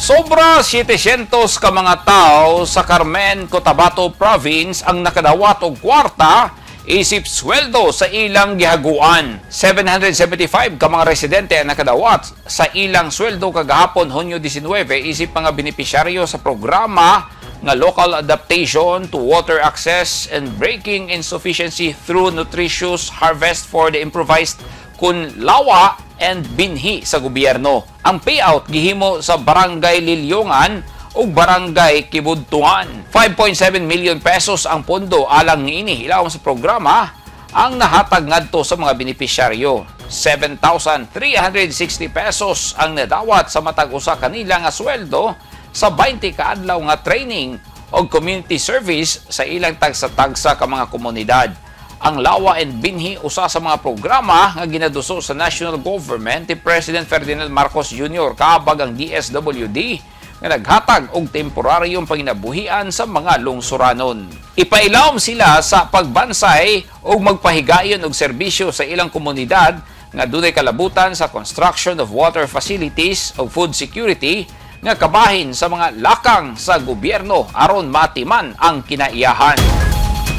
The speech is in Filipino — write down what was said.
Sobra 700 ka mga tao sa Carmen, Cotabato Province ang nakadawat og kwarta isip sweldo sa ilang gihaguan. 775 ka mga residente ang nakadawat sa ilang sweldo kagahapon Hunyo 19 isip mga benepisyaryo sa programa nga Local Adaptation to Water Access and Breaking Insufficiency through Nutritious Harvest for the Improvised Kunlawa and Binhi sa gobyerno. Ang payout gihimo sa Barangay Lilyongan ug Barangay Kibudtuan. 5.7 million pesos ang pondo alang niini ilawom sa programa ang nahatag ngadto sa mga benepisyaryo. 7,360 pesos ang nadawat sa matag usa kanila nga sweldo sa 20 ka adlaw nga training o community service sa ilang tagsa-tagsa ka mga komunidad. Ang Lawa and Binhi usa sa mga programa nga ginaduso sa national government ni President Ferdinand Marcos Jr. kaabag ang DSWD nga naghatag og temporaryong panginabuhian sa mga lungsuranon. Ipailawom sila sa pagbansay o magpahigayon og serbisyo sa ilang komunidad nga dunay kalabutan sa construction of water facilities o food security nga kabahin sa mga lakang sa gobyerno aron matiman ang kinaiyahan.